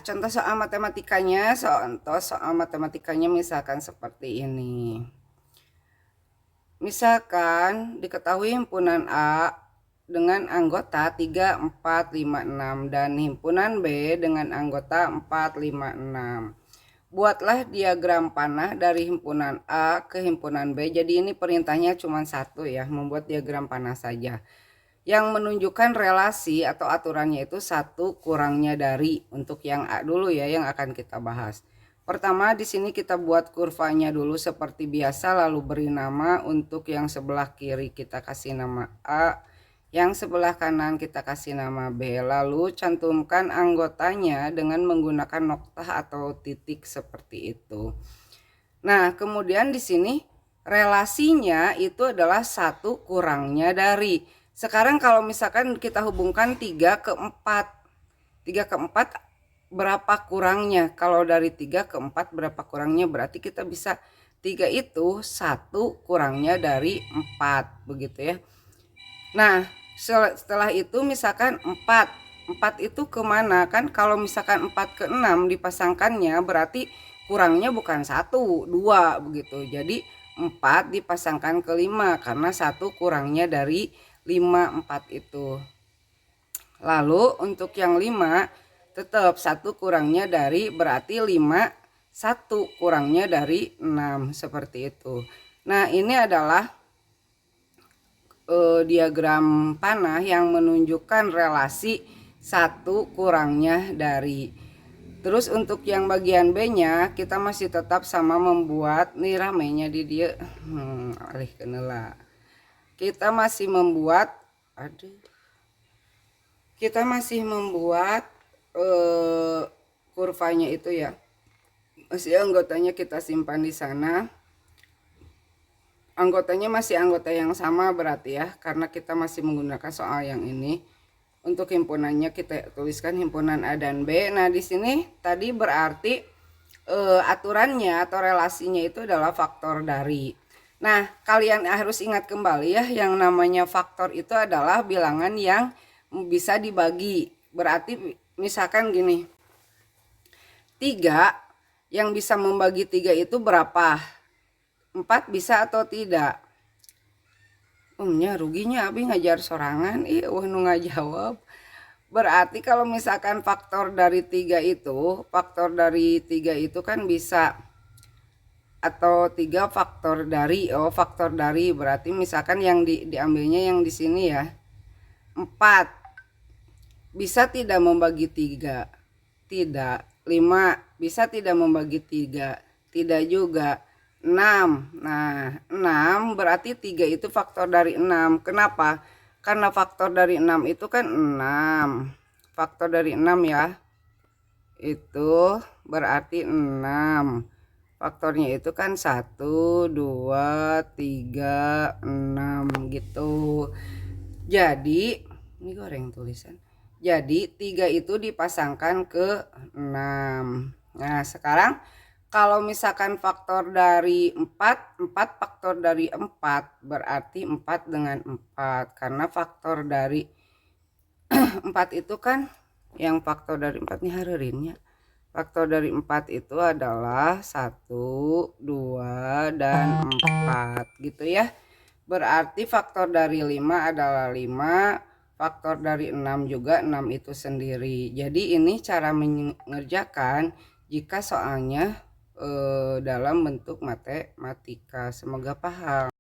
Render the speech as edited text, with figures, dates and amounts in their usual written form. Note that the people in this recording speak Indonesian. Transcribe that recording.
contoh soal matematikanya misalkan seperti ini. Misalkan diketahui himpunan A dengan anggota 3, 4, 5, 6 dan himpunan B dengan anggota 4, 5, 6. Buatlah diagram panah dari himpunan A ke himpunan B. Jadi ini perintahnya cuma satu ya, membuat diagram panah saja. Yang menunjukkan relasi atau aturannya itu satu kurangnya dari, untuk yang A dulu ya yang akan kita bahas. Pertama di sini kita buat kurvanya dulu seperti biasa, lalu beri nama. Untuk yang sebelah kiri kita kasih nama A, yang sebelah kanan kita kasih nama B, lalu cantumkan anggotanya dengan menggunakan noktah atau titik seperti itu. Nah, kemudian di sini relasinya itu adalah satu kurangnya dari. Sekarang kalau misalkan kita hubungkan 3 ke 4. 3 ke 4 berapa kurangnya? Kalau dari 3 ke 4 berapa kurangnya? Berarti kita bisa 3 itu 1 kurangnya dari 4. Begitu ya. Nah, setelah itu misalkan 4. 4 itu kemana? Kan kalau misalkan 4 ke 6 dipasangkannya berarti kurangnya bukan 1, 2 begitu. Jadi 4 dipasangkan ke 5 karena 1 kurangnya dari 5, 4 itu. Lalu untuk yang 5 tetap 1 kurangnya dari, berarti 5, 1 kurangnya dari 6 seperti itu. Nah, ini adalah diagram panah yang menunjukkan relasi 1 kurangnya dari. Terus untuk yang bagian B-nya kita masih tetap sama membuat, nih ramenya di dia alih kenela. Kita masih membuat kurvanya itu ya. Masih anggotanya kita simpan di sana. Anggotanya masih anggota yang sama berarti ya, karena kita masih menggunakan soal yang ini. Untuk himpunannya kita tuliskan himpunan A dan B. Nah, di sini tadi berarti aturannya atau relasinya itu adalah faktor dari. Nah, kalian harus ingat kembali ya, yang namanya faktor itu adalah bilangan yang bisa dibagi. Berarti misalkan gini, 3 yang bisa membagi 3 itu berapa? 4 bisa atau tidak? Ruginya abi ngajar sorangan, nu ngajawab. Berarti kalau misalkan faktor dari 3 itu kan bisa, atau 3 faktor dari, faktor dari berarti misalkan yang diambilnya yang di sini ya. 4 bisa tidak membagi 3? Tidak. 5 bisa tidak membagi 3? Tidak juga. 6. Nah, 6 berarti 3 itu faktor dari 6. Kenapa? Karena faktor dari 6 itu kan 6. Faktor dari 6 ya. Itu berarti 6. Faktornya itu kan 1, 2, 3, 6 gitu. Jadi, ini goreng tulisan. Jadi 3 itu dipasangkan ke 6. Nah, sekarang kalau misalkan faktor dari 4 faktor dari 4 berarti 4 dengan 4. Karena faktor dari 4 itu kan, yang faktor dari 4 nih hareurinnya. Faktor dari 4 itu adalah 1, 2, dan 4 gitu ya. Berarti faktor dari 5 adalah 5. Faktor dari 6 juga 6 itu sendiri. Jadi ini cara mengerjakan jika soalnya dalam bentuk matematika. Semoga paham.